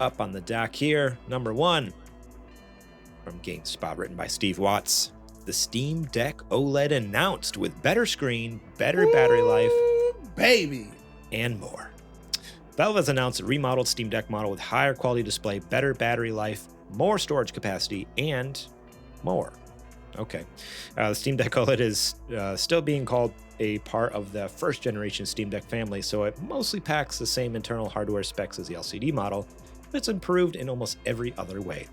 up on the dock here. Number 1 from GameSpot, written by Steve Watts. The Steam Deck OLED announced with better screen, better battery life, baby, and more. Valve has announced a remodeled Steam Deck model with higher quality display, better battery life, more storage capacity, and more. Okay. The Steam Deck OLED is still being called a part of the first generation Steam Deck family, so it mostly packs the same internal hardware specs as the LCD model, but it's improved in almost every other way.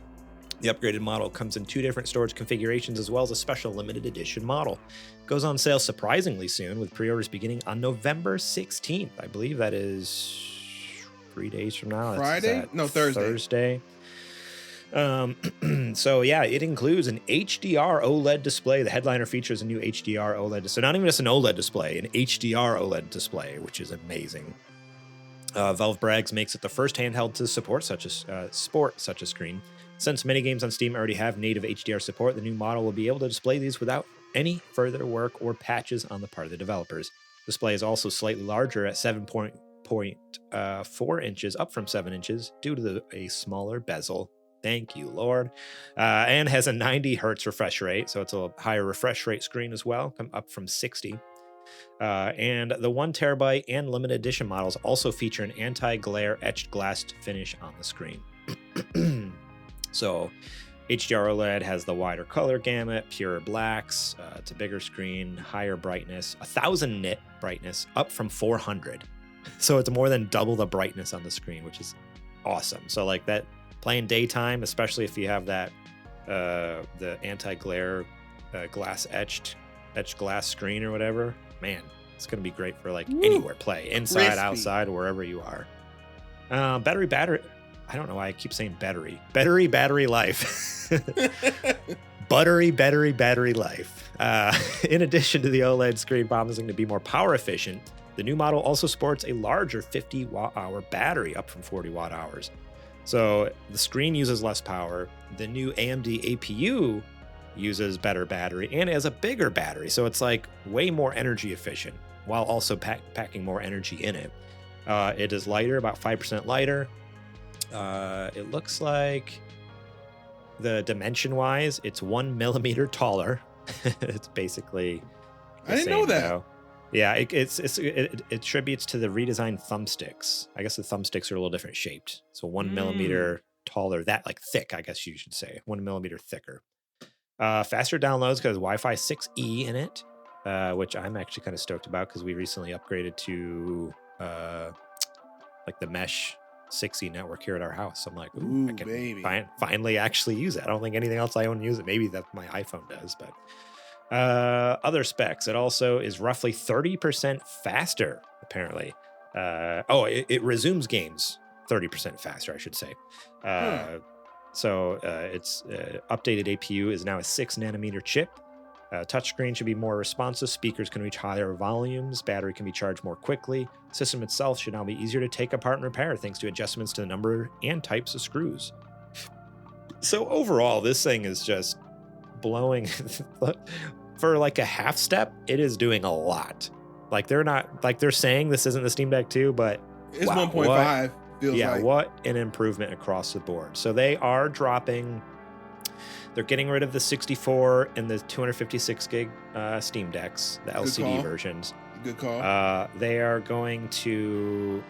The upgraded model comes in 2 different storage configurations as well as a special limited edition model. It goes on sale surprisingly soon, with pre-orders beginning on November 16th. I believe that is 3 days from now. Friday? No, Thursday. So yeah, it includes an HDR OLED display. The headliner features a new HDR OLED. So not even just an OLED display, an HDR OLED display, which is amazing. Valve brags makes it the first handheld to support such a screen. Since many games on Steam already have native HDR support, the new model will be able to display these without any further work or patches on the part of the developers. The display is also slightly larger at 7.4 inches, up from 7 inches, due to a smaller bezel. Thank you, Lord. And has a 90 hertz refresh rate, so it's a higher refresh rate screen as well, up from 60. And the 1 terabyte and limited edition models also feature an anti-glare etched glass finish on the screen. So HDR OLED has the wider color gamut, pure blacks, it's a bigger screen, higher brightness, 1000 nit brightness, up from 400. So it's more than double the brightness on the screen, which is awesome. So like that, playing daytime, especially if you have that the anti-glare glass etched glass screen or whatever, man, it's gonna be great for like anywhere play, inside, Crispy. outside, wherever you are. Battery. I don't know why I keep saying battery life. Battery life. In addition to the OLED screen promising to be more power efficient, the new model also sports a larger 50 watt-hour battery, up from 40 watt-hours. So the screen uses less power. The new AMD APU uses better battery and has a bigger battery. So it's like way more energy efficient while also packing more energy in it. It is lighter, about 5% lighter. It looks like the dimension wise, it's 1 millimeter taller. It's basically, I didn't know that. Though. Yeah, it attributes to the redesigned thumbsticks. I guess the thumbsticks are a little different shaped. So 1 millimeter taller, that like thick, I guess you should say, 1 millimeter thicker. Faster downloads because Wi-Fi 6E in it, which I'm actually kind of stoked about because we recently upgraded to like the mesh 6E network here at our house. I'm like, ooh, I can finally actually use it. I don't think anything else I own use it. Maybe that my iPhone does, but other specs. It also is roughly 30% faster, apparently. It resumes games 30% faster, I should say. So its updated APU is now a 6 nanometer chip. Touchscreen should be more responsive. Speakers can reach higher volumes. Battery can be charged more quickly. System itself should now be easier to take apart and repair thanks to adjustments to the number and types of screws. So overall, this thing is just blowing. For like a half step, it is doing a lot. Like they're saying this isn't the Steam Deck 2, but it's 1.5. What an improvement across the board. So they are dropping. They're getting rid of the 64 and the 256 gig Steam Decks, the LCD versions. Good call. They are going to,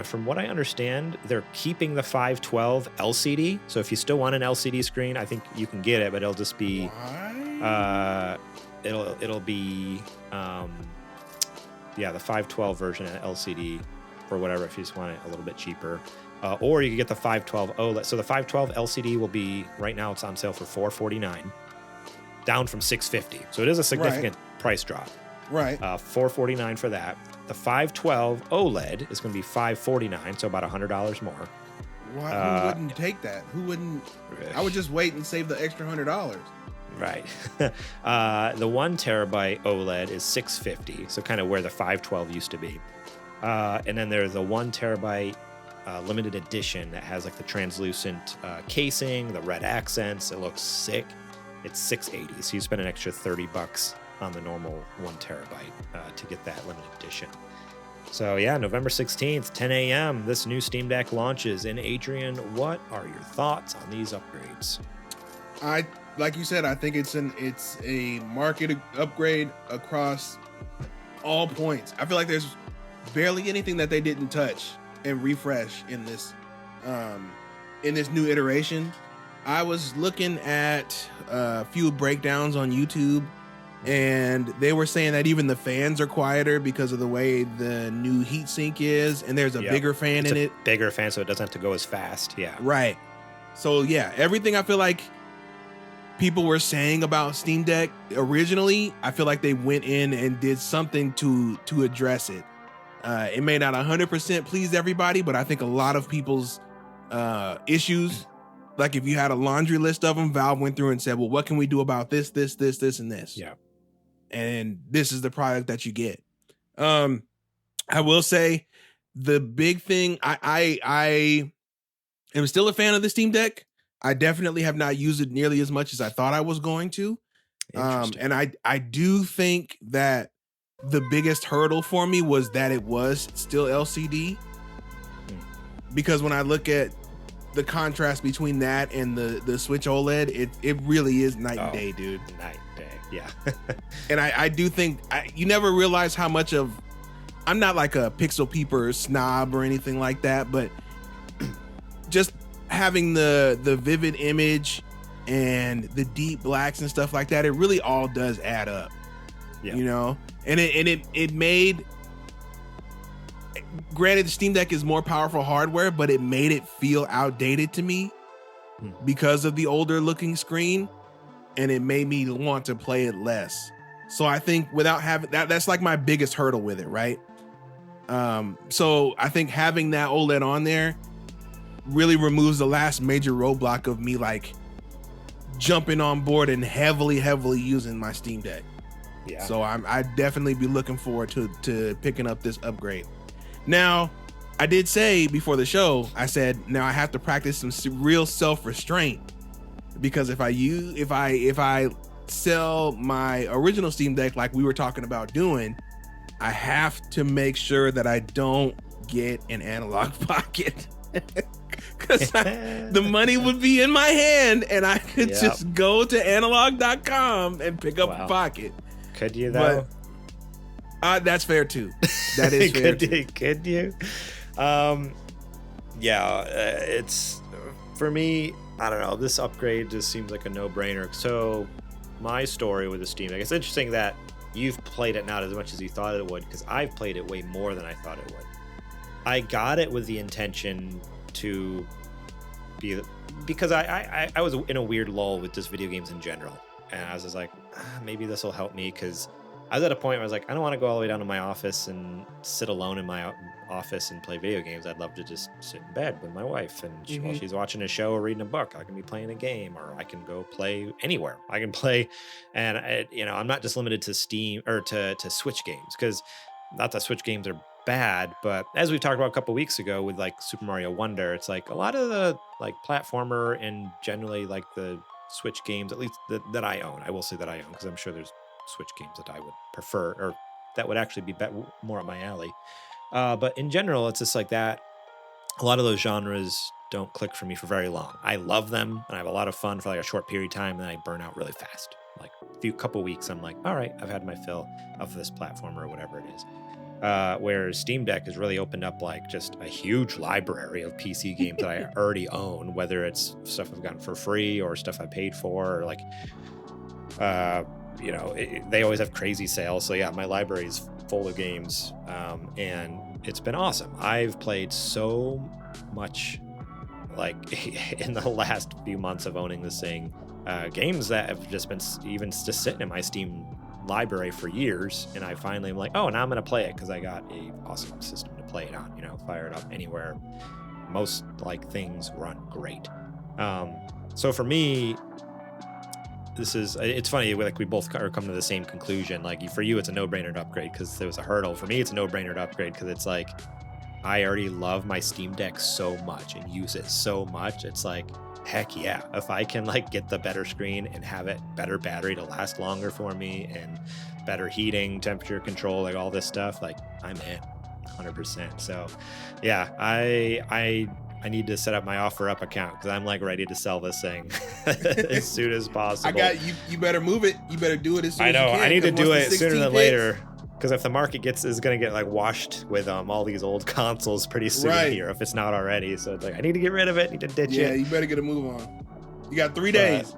from what I understand, they're keeping the 512 LCD. So if you still want an LCD screen, I think you can get it, but it'll just be, it'll be, the 512 version of LCD or whatever if you just want it a little bit cheaper. Or you can get the 512 OLED. So the 512 LCD will be, right now it's on sale for $449, down from $650. So it is a significant price drop. Right. $449 for that. The 512 OLED is going to be $549, so about $100 more. Who wouldn't take that? Who wouldn't? I would just wait and save the extra $100. Right. The 1 terabyte OLED is $650, so kind of where the 512 used to be. And then there's the 1 terabyte limited edition that has like the translucent casing, the red accents. It looks sick. It's $680, so you spend an extra $30 on the normal 1 terabyte to get that limited edition. So yeah, November 16th, 10 a.m. This new Steam Deck launches. And Adrian, what are your thoughts on these upgrades? Like you said, I think it's a market upgrade across all points. I feel like there's barely anything that they didn't touch and refresh in this new iteration. I was looking at a few breakdowns on YouTube, and they were saying that even the fans are quieter because of the way the new heatsink is, and there's a bigger fan in it. Bigger fan, so it doesn't have to go as fast. Yeah. Right. So yeah, everything I feel like people were saying about Steam Deck originally, I feel like they went in and did something to address it. It may not 100% please everybody, but I think a lot of people's issues, like if you had a laundry list of them, Valve went through and said, well, what can we do about this, and this? Yeah. And this is the product that you get. I will say the big thing, I am still a fan of the Steam Deck. I definitely have not used it nearly as much as I thought I was going to. And I do think that the biggest hurdle for me was that it was still LCD. Because when I look at the contrast between that and the Switch OLED, it really is night and day, dude. Night and day, yeah. And I do think you never realize how much of, I'm not like a pixel peeper snob or anything like that, but just having the vivid image and the deep blacks and stuff like that, it really all does add up. Yeah. You know, and it made, granted the Steam Deck is more powerful hardware, but it made it feel outdated to me because of the older looking screen, and it made me want to play it less. So I think without having that's like my biggest hurdle with it, right? So I think having that OLED on there really removes the last major roadblock of me like jumping on board and heavily using my Steam Deck. Yeah. So I'd definitely be looking forward to picking up this upgrade. Now, I did say before the show, I said, now I have to practice some real self-restraint, because if I sell my original Steam Deck like we were talking about doing, I have to make sure that I don't get an analog pocket. Because the money would be in my hand and I could just go to analog.com and pick up a pocket. Could you though? But, that's fair too. That is fair too. Could you? It's for me, I don't know. This upgrade just seems like a no-brainer. So my story with the Steam Deck, it's interesting that you've played it not as much as you thought it would, because I've played it way more than I thought it would. I got it with the intention to be, because I was in a weird lull with just video games in general, and I was just like, maybe this will help me, because I was at a point where I was like, I don't want to go all the way down to my office and sit alone in my office and play video games. I'd love to just sit in bed with my wife, and while she's watching a show or reading a book, I can be playing a game, or I can go play anywhere. I can play, and I'm not just limited to Steam or to Switch games, because not that Switch games are bad, but as we talked about a couple weeks ago with like Super Mario Wonder, it's like a lot of the like platformer and generally like the Switch games, at least that I own. I will say that I own, because I'm sure there's Switch games that I would prefer, or that would actually be more up my alley. But in general, it's just like that. A lot of those genres don't click for me for very long. I love them and I have a lot of fun for like a short period of time, and then I burn out really fast. Like couple weeks, I'm like, all right, I've had my fill of this platformer or whatever it is. Whereas Steam Deck has really opened up like just a huge library of PC games that I already own, whether it's stuff I've gotten for free or stuff I paid for, or like, they always have crazy sales. So yeah, my library is full of games, and it's been awesome. I've played so much, like in the last few months of owning this thing, games that have just been even just sitting in my Steam library for years, and I finally am like, oh, now I'm gonna play it because I got a awesome system to play it on. Fire it up anywhere. Most like things run great. So for me, it's funny, like we both are coming to the same conclusion. Like for you, it's a no-brainer to upgrade because there was a hurdle. For me, it's a no-brainer to upgrade because it's like I already love my Steam Deck so much and use it so much. It's like, heck yeah, if I can like get the better screen and have it better battery to last longer for me and better heating, temperature control, like all this stuff, like I'm in. 100%. So yeah, I need to set up my OfferUp account because I'm like ready to sell this thing as soon as possible. I got you. You better move it. You better do it as soon I as know. you can. I need to do it sooner than hits, later because if the market is going to get like washed with all these old consoles pretty soon here, if it's not already. So it's like I need to get rid of it. Need to ditch it. Yeah, you better get a move on. You got 3 days.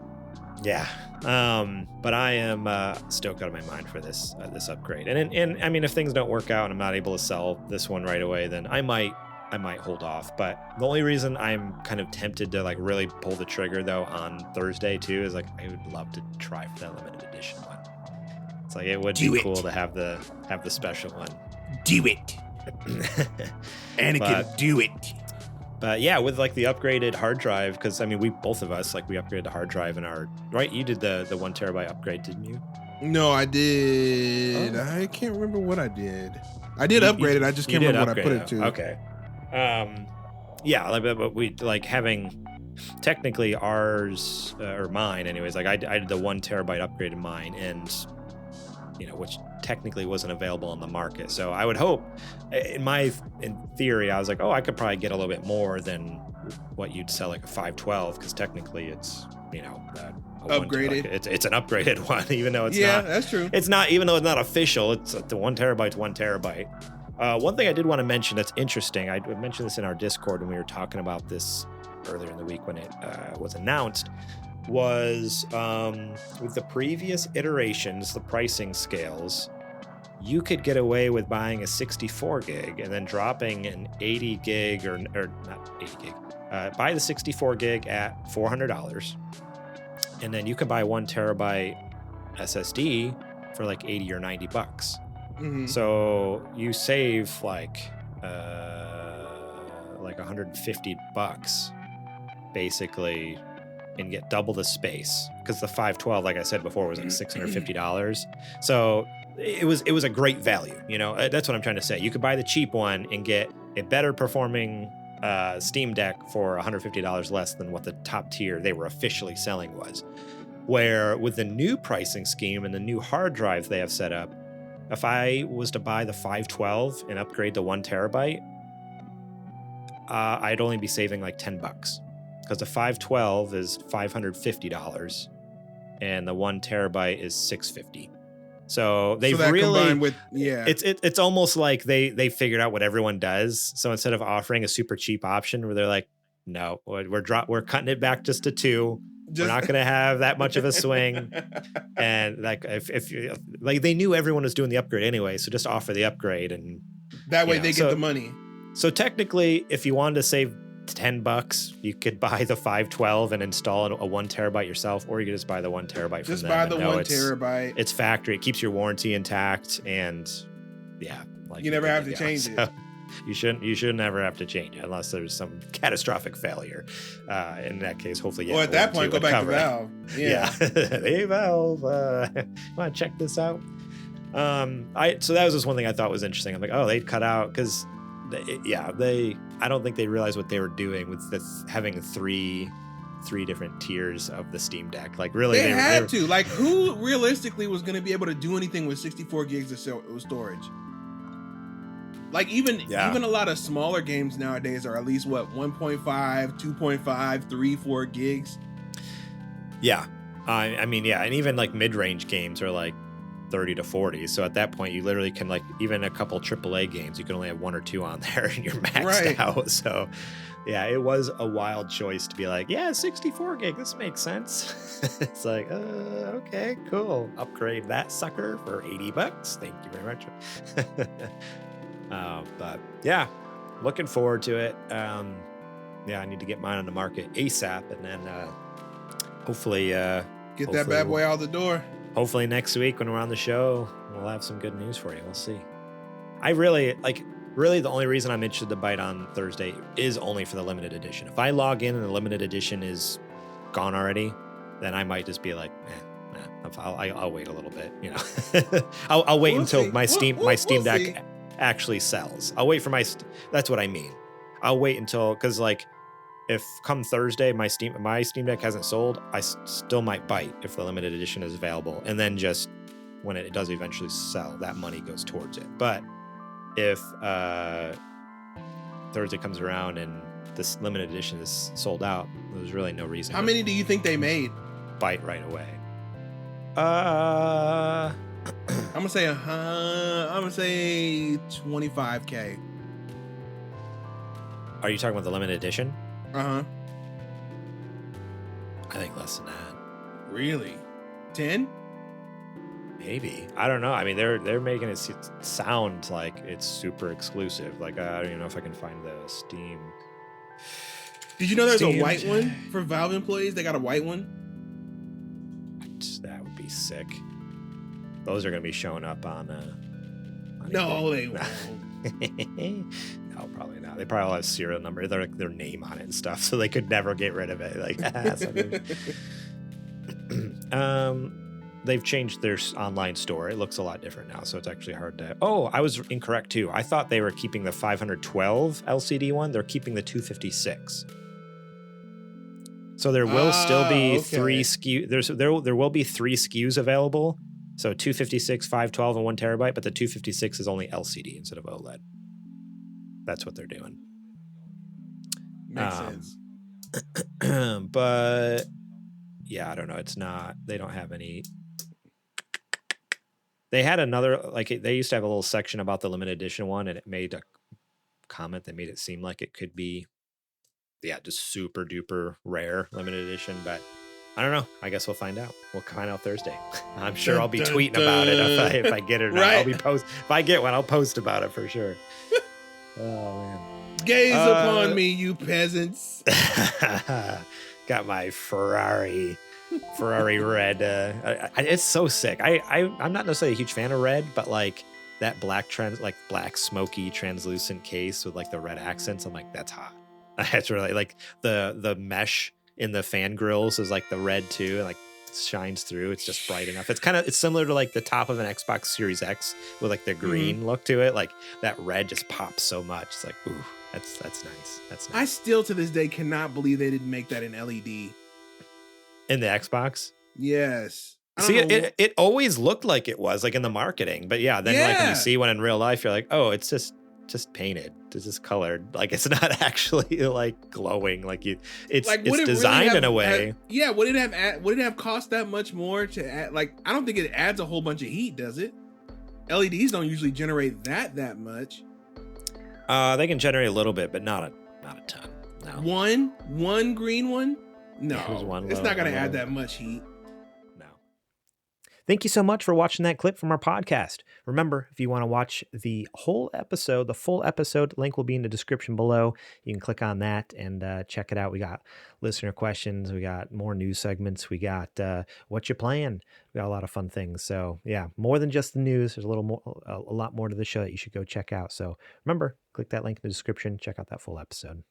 Yeah. But I am stoked out of my mind for this upgrade. And I mean, if things don't work out and I'm not able to sell this one right away, then I might hold off. But the only reason I'm kind of tempted to like really pull the trigger though on Thursday too is like I would love to try for that limited edition one. It's like it would be cool to have the special one. Do it. Anakin, do it. But yeah, with like the upgraded hard drive, because I mean, both of us upgraded the hard drive in our, right? You did the 1 terabyte upgrade, didn't you? No, I did. Oh. I can't remember what I did. I did upgrade it. I just can't remember what I put it to. Okay. Yeah, but we like having technically ours or mine, anyways. Like I did the 1 terabyte upgrade in mine, and which technically wasn't available on the market. So I would hope, in theory, I was like, oh, I could probably get a little bit more than what you'd sell like a 512, because technically it's upgraded. It's an upgraded one, even though it's not. Yeah, that's true. It's not, even though it's not official. It's the 1 terabyte's 1 terabyte. One thing I did want to mention that's interesting. I mentioned this in our Discord when we were talking about this earlier in the week when it was announced. Was with the previous iterations, the pricing scales, you could get away with buying a 64 gig and then dropping an 80 gig or not 80 gig. Buy the 64 gig at $400, and then you can buy 1 terabyte SSD for like 80 or 90 bucks. Mm-hmm. So you save like $150 basically, and get double the space, because the 512, like I said before, was like $650. So it was a great value. That's what I'm trying to say. You could buy the cheap one and get a better performing Steam Deck for $150 less than what the top tier they were officially selling was. Where with the new pricing scheme and the new hard drive they have set up, if I was to buy the 512 and upgrade to 1 terabyte, I'd only be saving like $10. Because the 512 is $550 and the 1 terabyte is $650. So they've really, with, yeah, it's almost like they figured out what everyone does. So instead of offering a super cheap option where they're like, no, we're cutting it back just to 2. We're not going to have that much of a swing. And like if you, like, they knew everyone was doing the upgrade anyway, so just offer the upgrade, and that way they get the money. So technically, if you wanted to save $10, you could buy the 512 and install a 1 terabyte yourself, or you could just buy the 1 terabyte from them. Just buy the 1 terabyte. It's factory. It keeps your warranty intact, and yeah, like you never have to change it. You shouldn't ever have to change it unless there's some catastrophic failure. In that case, hopefully, yeah. Well, at that point, go back to Valve. Yeah. Hey, Valve, want to check this out? So that was just one thing I thought was interesting. I'm like, oh, they cut out, because I don't think they realized what they were doing with having three different tiers of the Steam Deck. Like, really, they had to. Like, who realistically was going to be able to do anything with 64 gigs of storage? Like, even a lot of smaller games nowadays are at least 1.5, 2.5, 3, 4 gigs. Yeah, I mean, yeah, and even like mid-range games are like 30 to 40. So at that point, you literally can, like, even a couple AAA games, you can only have 1 or 2 on there, and you're maxed out. So yeah, it was a wild choice to be like, yeah, 64 gig, this makes sense. It's like, okay, cool. Upgrade that sucker for $80. Thank you very much. But yeah, looking forward to it. I need to get mine on the market ASAP, and then hopefully get that bad boy out the door. Hopefully next week when we're on the show, we'll have some good news for you. We'll see. I really the only reason I'm interested to bite on Thursday is only for the limited edition. If I log in and the limited edition is gone already, then I might just be like, I'll wait a little bit. I'll wait until my Steam Deck actually sells. I'll wait for that's what I mean. I'll wait until, because like, if come Thursday my Steam Deck hasn't sold, I still might bite if the limited edition is available, and then just when it does eventually sell, that money goes towards it. But if Thursday comes around and this limited edition is sold out, there's really no reason. How many do you think they made? Bite right away. I'm gonna say 25K. Are you talking about the limited edition? Uh-huh. I think less than that. Really? 10? Maybe. I don't know. I mean, they're making it sound like it's super exclusive. Like, I don't even know if I can find the Steam. Did you know there's a white one for Valve employees? They got a white one? That would be sick. Those are going to be showing up on no, they won't. No, probably not. They probably all have serial number, their name on it and stuff, so they could never get rid of it. Like, they've changed their online store. It looks a lot different now, so it's actually hard to. Oh, I was incorrect too. I thought they were keeping the 512 LCD one. They're keeping the 256. So there will still be 3 SKUs. There will be 3 SKUs available. So 256, 512, and 1 terabyte, but the 256 is only LCD instead of OLED. That's what they're doing. Makes sense. But yeah, I don't know. It's not. They don't have any. They had another, like, they used to have a little section about the limited edition one, and it made a comment that made it seem like it could be, just super duper rare limited edition. But I don't know. I guess we'll find out. We'll find out Thursday. I'm sure I'll be tweeting about it if I get it or not. Right. I'll be if I get one, I'll post about it for sure. Oh man. Gaze upon me, you peasants. Got my Ferrari red. It's so sick. I'm not necessarily a huge fan of red, but like that black smoky translucent case with like the red accents, I'm like, that's hot. It's really like the mesh in the fan grills is like the red too, and like shines through. It's just bright enough. It's similar to like the top of an Xbox Series X with like the green look to it. Like that red just pops so much. It's like, ooh, that's nice. That's nice. I still to this day cannot believe they didn't make that in LED. In the Xbox? Yes. See, it always looked like it was like in the marketing, but like when you see one in real life, you're like, oh, it's just painted, it's just colored, like it's not actually like glowing, like it's designed really in a way. Would it have cost that much more to add? Like, I don't think it adds a whole bunch of heat, does it? LEDs don't usually generate that much. They can generate a little bit, but not a ton. No. One green one? No, it's not going to add that much heat. Thank you so much for watching that clip from our podcast. Remember, if you want to watch the full episode, link will be in the description below. You can click on that and check it out. We got listener questions. We got more news segments. We got what you playing. We got a lot of fun things. So yeah, more than just the news. There's a lot more to the show that you should go check out. So remember, click that link in the description. Check out that full episode.